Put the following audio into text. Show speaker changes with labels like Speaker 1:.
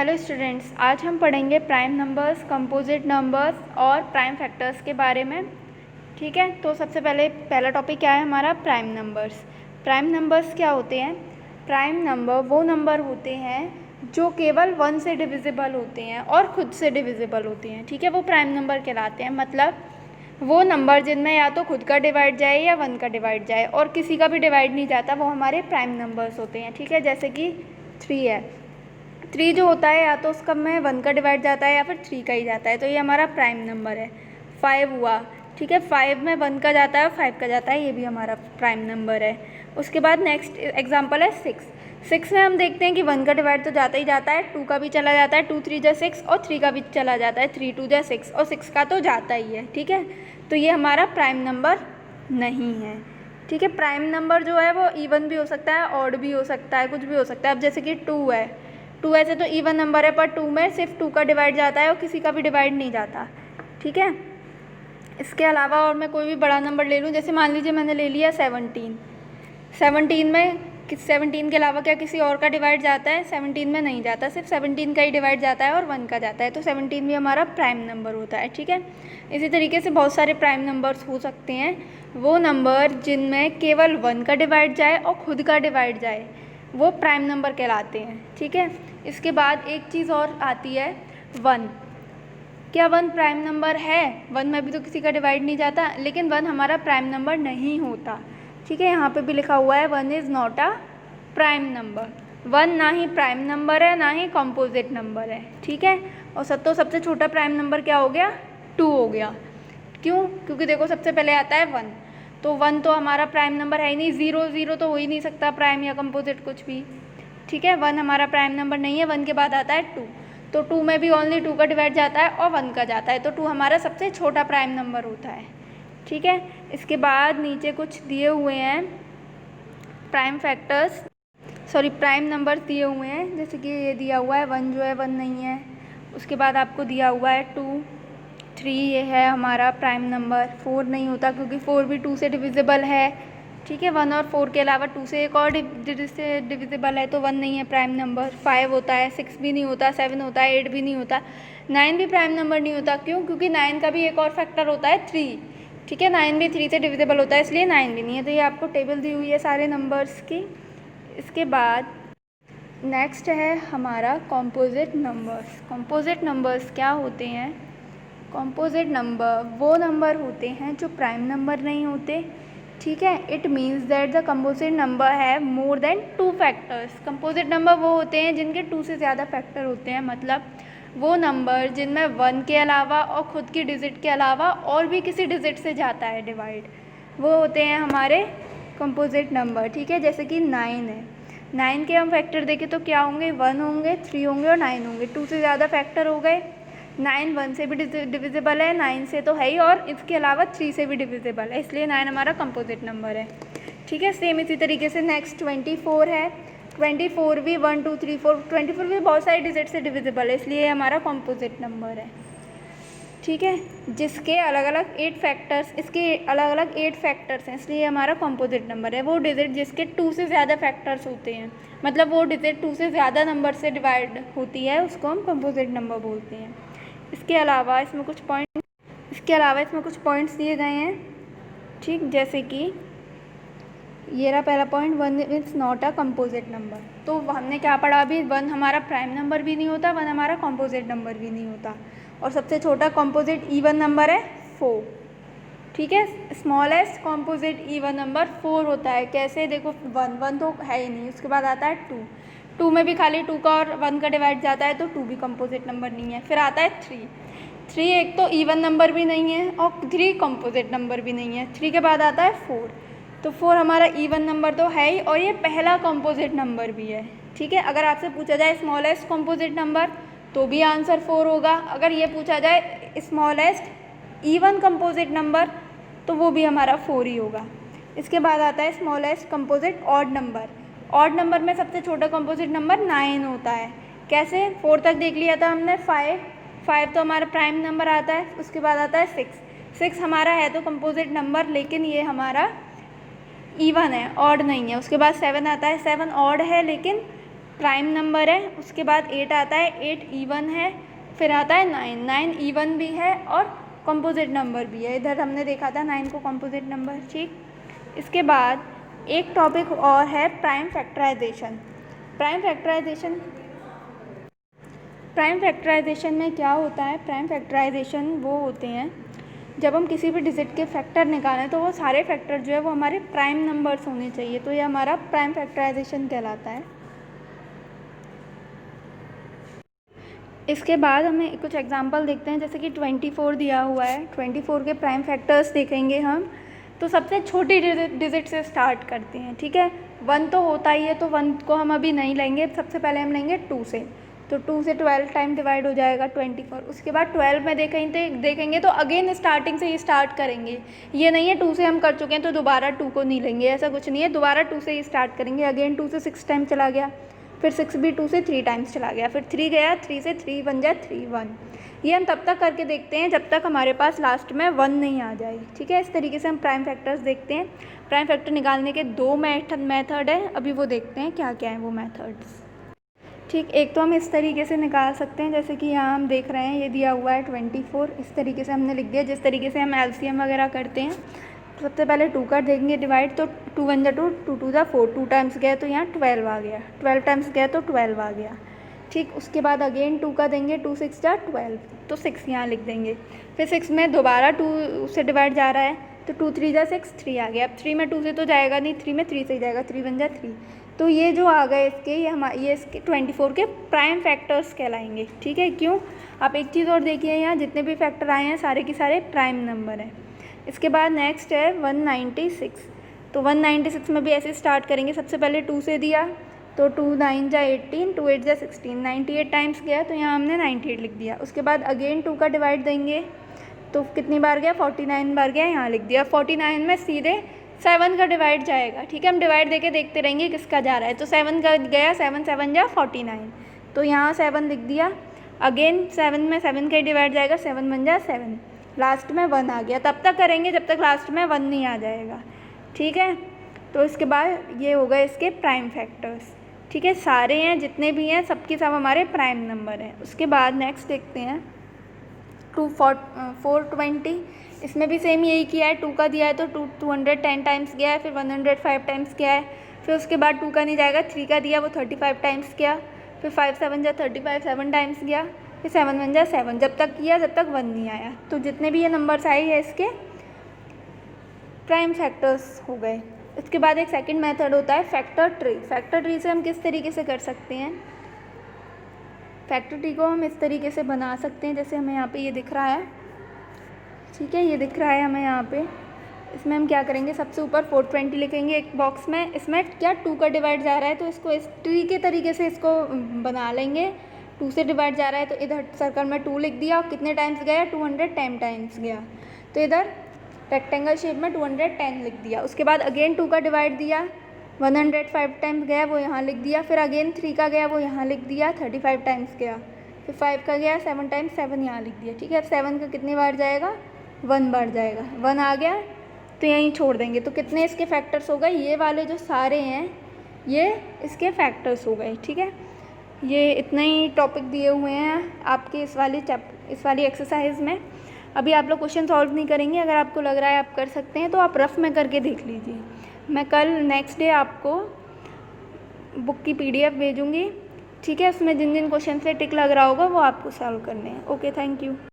Speaker 1: Hello students, आज हम पढ़ेंगे प्राइम नंबर्स, कंपोजिट नंबर्स और प्राइम फैक्टर्स के बारे में। ठीक है, तो सबसे पहला टॉपिक क्या है हमारा? Prime numbers. प्राइम नंबर्स क्या होते हैं? प्राइम नंबर वो नंबर होते हैं जो केवल 1 से डिविजिबल होते हैं और खुद से डिविजिबल होते हैं। ठीक है, वो प्राइम नंबर कहलाते हैं। मतलब वो नंबर जिनमें या तो खुद का डिवाइड जाए या 1 का डिवाइड जाए और किसी का भी डिवाइड नहीं जाता, वो हमारे प्राइम नंबर्स होते हैं। ठीक है, जैसे कि 3 है। 3 जो होता है या तो उसका में 1 का डिवाइड जाता है या फिर 3 का ही जाता है, तो ये हमारा प्राइम नंबर है। 5 हुआ, ठीक है, 5 में 1 का जाता है और 5 का जाता है, ये भी हमारा प्राइम नंबर है। उसके बाद नेक्स्ट एग्जांपल है 6। 6 में हम देखते हैं कि 1 का डिवाइड तो जाता ही जाता है, 2 का भी चला जाता है, 2 3 जा 6, और 3 का भी चला जाता है, 3 2 जा 6, और 6 का तो जाता ही है। ठीक है, तो ये हमारा प्राइम नंबर नहीं है। ठीक है, प्राइम नंबर जो है वो इवन भी हो सकता है, ऑड भी हो सकता है, कुछ भी हो सकता है। अब जैसे कि 2 है, 2 ऐसे तो इवन नंबर है, पर 2 में सिर्फ 2 का डिवाइड जाता है और किसी का भी डिवाइड नहीं जाता। ठीक है, इसके अलावा और मैं कोई भी बड़ा नंबर ले लूँ, जैसे मान लीजिए मैंने ले लिया 17। 17 में 17 के अलावा क्या किसी और का डिवाइड जाता है? 17 में नहीं जाता, सिर्फ 17 का ही डिवाइड जाता है और 1 का जाता है, तो 17 भी हमारा प्राइम नंबर होता है। ठीक है, इसी तरीके से बहुत सारे प्राइम नंबर्स हो सकते हैं। वो नंबर जिनमें केवल 1 का डिवाइड जाए और खुद का डिवाइड जाए, वो प्राइम नंबर कहलाते हैं। ठीक है, इसके बाद एक चीज़ और आती है 1। क्या 1 प्राइम नंबर है? 1 में भी तो किसी का डिवाइड नहीं जाता, लेकिन 1 हमारा प्राइम नंबर नहीं होता। ठीक है, यहाँ पे भी लिखा हुआ है 1 is not a prime number. 1 ना ही प्राइम नंबर है, ना ही कॉम्पोजिट नंबर है। ठीक है, और सबसे छोटा प्राइम नंबर क्या हो गया? 2 हो गया। क्यों? क्योंकि देखो सबसे पहले आता है 1, तो 1 तो हमारा प्राइम नंबर है ही नहीं। 0 0 तो हो ही नहीं सकता प्राइम या कंपोजिट कुछ भी। ठीक है, 1 हमारा प्राइम नंबर नहीं है। 1 के बाद आता है 2, तो 2 में भी ओनली 2 का डिवाइड जाता है और 1 का जाता है, तो 2 हमारा सबसे छोटा प्राइम नंबर होता है। ठीक है, इसके बाद नीचे कुछ दिए हुए हैं prime factors, sorry prime number दिए हुए हैं। जैसे कि ये दिया हुआ है 1 जो है 1 नहीं है। उसके बाद आपको दिया हुआ है 2 3, ये है हमारा प्राइम नंबर। 4 नहीं होता क्योंकि 4 भी 2 से डिविजिबल है। ठीक है, 1 और 4 के अलावा 2 से एक और से डिविजिबल है, तो 1 नहीं है प्राइम नंबर। 5 होता है, 6 भी नहीं होता, 7 होता है, 8 भी नहीं होता, 9 भी प्राइम नंबर नहीं होता। क्यों? क्योंकि 9 का भी एक और फैक्टर होता है 3। ठीक है, 9 भी 3 से डिविजिबल होता है, इसलिए 9 भी नहीं है। तो ये आपको टेबल दी हुई है सारे नंबर्स की। इसके बाद नेक्स्ट है हमारा कॉम्पोजिट नंबर्स। कॉम्पोजिट नंबर्स क्या होते हैं? कॉम्पोजिट नंबर वो नंबर होते हैं जो प्राइम नंबर नहीं होते। ठीक है, it means that the composite number है more than 2 factors. Composite number वो होते हैं जिनके 2 से ज़्यादा फैक्टर होते हैं। मतलब वो नंबर जिनमें 1 के अलावा और खुद की डिजिट के अलावा और भी किसी डिजिट से जाता है डिवाइड, वो होते हैं हमारे कंपोजिट नंबर। ठीक है, जैसे कि 9 है। 9 के हम फैक्टर देखें तो क्या होंगे? 1 होंगे, 3 होंगे और 9 होंगे। 2 से ज़्यादा फैक्टर हो गए। 9 1 से भी डिविजिबल है, 9 से तो है ही, और इसके अलावा 3 से भी डिविजिबल है, इसलिए 9 हमारा कंपोजिट नंबर है। ठीक है, सेम इसी तरीके से नेक्स्ट 24 है। 24 भी 1 2 3 4, 24 भी बहुत सारे डिजिट से डिविजिबल है, इसलिए हमारा कंपोजिट नंबर है। ठीक है, जिसके अलग अलग 8 फैक्टर्स, इसके अलग अलग 8 फैक्टर्स हैं, इसलिए हमारा कंपोजिट नंबर है। वो डिजिट जिसके 2 से ज़्यादा फैक्टर्स होते हैं, मतलब वो डिजिट 2 से ज़्यादा नंबर से डिवाइड होती है, उसको हम कंपोजिट नंबर बोलते हैं। इसके अलावा इसमें कुछ पॉइंट्स दिए गए हैं। ठीक, जैसे कि ये रहा पहला point, 1 is not a composite number. तो हमने क्या पढ़ा अभी? 1 हमारा प्राइम नंबर भी नहीं होता, 1 हमारा कंपोजिट नंबर भी नहीं होता, और सबसे छोटा कंपोजिट इवन नंबर है 4। ठीक है, स्मॉलेस्ट कंपोजिट इवन नंबर 4 होता है। कैसे? देखो 1 तो है ही नहीं, उसके बाद आता है 2 में भी खाली 2 का और 1 का डिवाइड जाता है, तो 2 भी कंपोजिट नंबर नहीं है। फिर आता है 3 एक तो इवन नंबर भी नहीं है और 3 कंपोजिट नंबर भी नहीं है। 3 के बाद आता है 4, तो 4 हमारा इवन नंबर तो है ही, और ये पहला कंपोजिट नंबर भी है। ठीक है, अगर आपसे पूछा जाए स्मॉलेस्ट कंपोजिट नंबर, तो भी आंसर 4 होगा। अगर ये पूछा जाए स्मॉलेस्ट इवन कंपोजिट नंबर, तो वो भी हमारा 4 ही होगा। इसके बाद आता है smallest composite odd number. Odd number में सबसे छोटा कंपोजिट नंबर 9 होता है। कैसे? 4 तक देख लिया था हमने। 5 तो हमारा प्राइम नंबर आता है। उसके बाद आता है 6 हमारा है तो कंपोजिट नंबर, लेकिन ये हमारा इवन है, ऑड नहीं है। उसके बाद 7 आता है। 7 ऑड है लेकिन प्राइम नंबर है, उसके बाद 8 आता है, 8 इवन है, फिर आता है 9, 9 इवन भी है और कंपोजिट नंबर भी है। इधर हमने देखा था 9 को कंपोजिट नंबर, ठीक। इसके बाद एक टॉपिक और है प्राइम फैक्टराइजेशन। प्राइम फैक्टराइजेशन में क्या होता है? प्राइम फैक्टराइजेशन वो होते हैं जब हम किसी भी डिजिट के फैक्टर निकालें तो वो सारे फैक्टर जो है वो हमारे प्राइम नंबर्स होने चाहिए, तो ये हमारा प्राइम फैक्टराइजेशन कहलाता है। इसके बाद हमें कुछ एग्जांपल देखते हैं, जैसे कि 24 दिया हुआ है, 24 के प्राइम फैक्टर्स देखेंगे हम। तो सबसे छोटी डिजिट से स्टार्ट करते हैं, ठीक है। 1 तो होता ही है, तो 1 को हम अभी नहीं लेंगे, सबसे पहले हम लेंगे 2 से। तो 2 से 12 टाइम डिवाइड हो जाएगा 24। उसके बाद 12 में देखेंगे तो अगेन स्टार्टिंग से ही स्टार्ट करेंगे। ये नहीं है 2 से हम कर चुके हैं तो दोबारा 2 को नहीं लेंगे, ऐसा कुछ नहीं है। दोबारा 2 से ही स्टार्ट करेंगे। अगेन 2 से 6 टाइम चला गया, फिर 6 भी 2 से 3 टाइम्स चला गया, फिर 3 गया, 3 से 3 बन जाए 3 1। ये हम तब तक करके देखते हैं जब तक हमारे पास लास्ट में 1 नहीं आ जाए, ठीक है। इस तरीके से हम प्राइम फैक्टर्स देखते हैं। प्राइम फैक्टर निकालने के 2 मेथड है, अभी वो देखते हैं क्या क्या है वो मेथड्स, ठीक। एक तो हम इस तरीके से निकाल सकते हैं, जैसे कि यहाँ हम देख रहे हैं ये दिया हुआ है 24, इस तरीके से हमने लिख दिया। जिस तरीके से हम एलसीएम वगैरह करते हैं, तो सबसे पहले 2 कर देंगे डिवाइड, तो 2 1 जा 2, 2 2 जा 4, 2 टाइम्स गया तो यहाँ 12 आ गया, 12 टाइम्स गया तो 12 आ गया, ठीक। उसके बाद अगेन 2 का देंगे, 2 6 जा 12, तो 6 यहाँ लिख देंगे। फिर 6 में दोबारा 2 से डिवाइड जा रहा है, तो 2 3 जा 6, 3 आ गया। अब 3 में 2 से तो जाएगा नहीं, 3 में 3 से ही जाएगा, 3 1 जा 3। तो ये जो आ गए इसके, ये इसके 24 के प्राइम फैक्टर्स कहलाएंगे, ठीक है। क्यों? आप एक चीज़ और देखिए, यहाँ जितने भी फैक्टर आए हैं सारे के सारे प्राइम नंबर हैं। इसके बाद नेक्स्ट है 196। तो 196 में भी ऐसे स्टार्ट करेंगे। सबसे पहले 2 से दिया, तो 2 9 जा 18, 2 8 जा 16, 98 टाइम्स गया तो यहाँ हमने 98 लिख दिया। उसके बाद अगेन 2 का डिवाइड देंगे, तो कितनी बार गया? 49 बार गया, यहाँ लिख दिया। 49 में सीधे 7 का डिवाइड जाएगा, ठीक है। हम डिवाइड देके देखते रहेंगे किसका जा रहा है। तो 7 का गया, 7 7 जा 49, तो यहाँ 7 लिख दिया। अगेन 7 में 7 का ही डिवाइड जाएगा, 7 1 जा 7, लास्ट में 1 आ गया। तब तक करेंगे जब तक लास्ट में 1 नहीं आ जाएगा, ठीक है। तो इसके बाद ये हो गए इसके प्राइम फैक्टर्स, ठीक है। सारे हैं जितने भी हैं सबके सब हमारे प्राइम नंबर हैं। उसके बाद नेक्स्ट देखते हैं 420। इसमें भी सेम यही किया है। 2 का दिया है तो 210 टाइम्स गया है, फिर 105 टाइम्स गया है। फिर उसके बाद 2 का नहीं जाएगा, 3 का दिया वो 35 टाइम्स गया, फिर 5 7 जा 35, 7 टाइम्स गया, फिर 7 1 जा 7। जब तक किया जब तक 1 नहीं आया। तो जितने भी ये नंबर्स आए हैं इसके प्राइम फैक्टर्स हो गए। इसके बाद एक सेकंड मेथड होता है फैक्टर ट्री। फैक्टर ट्री से हम किस तरीके से कर सकते हैं? फैक्टर ट्री को हम इस तरीके से बना सकते हैं, जैसे हमें यहाँ पे ये दिख रहा है, ठीक है। ये दिख रहा है हमें यहाँ पे। इसमें हम क्या करेंगे, सबसे ऊपर 420 लिखेंगे एक बॉक्स में। इसमें क्या 2 का डिवाइड जा रहा है तो इसको इस ट्री के तरीके से इसको बना लेंगे। 2 से डिवाइड जा रहा है तो इधर सर्कल में 2 लिख दिया, और कितने टाइम्स गया? 210 टाइम्स गया, तो इधर रेक्टेंगल शेप में 210 लिख दिया। उसके बाद अगेन 2 का डिवाइड दिया, 105 टाइम्स गया वो यहाँ लिख दिया। फिर अगेन 3 का गया वो यहाँ लिख दिया, 35 टाइम्स गया। फिर 5 का गया 7 टाइम्स, 7 यहाँ लिख दिया, ठीक है। अब 7 का कितनी बार जाएगा? 1 बार जाएगा। 1 आ गया तो यहीं छोड़ देंगे। तो कितने इसके फैक्टर्स हो गए? ये वाले जो सारे हैं ये इसके फैक्टर्स हो गए, ठीक है। ये इतना ही टॉपिक दिए हुए हैं आपके इस वाली एक्सरसाइज में। अभी आप लोग क्वेश्चन सॉल्व नहीं करेंगे, अगर आपको लग रहा है आप कर सकते हैं तो आप रफ में करके देख लीजिए। मैं कल नेक्स्ट डे आपको बुक की PDF भेजूँगी, ठीक है। उसमें जिन जिन क्वेश्चन पे टिक लग रहा होगा वो आपको सॉल्व करने हैं। Okay, thank you.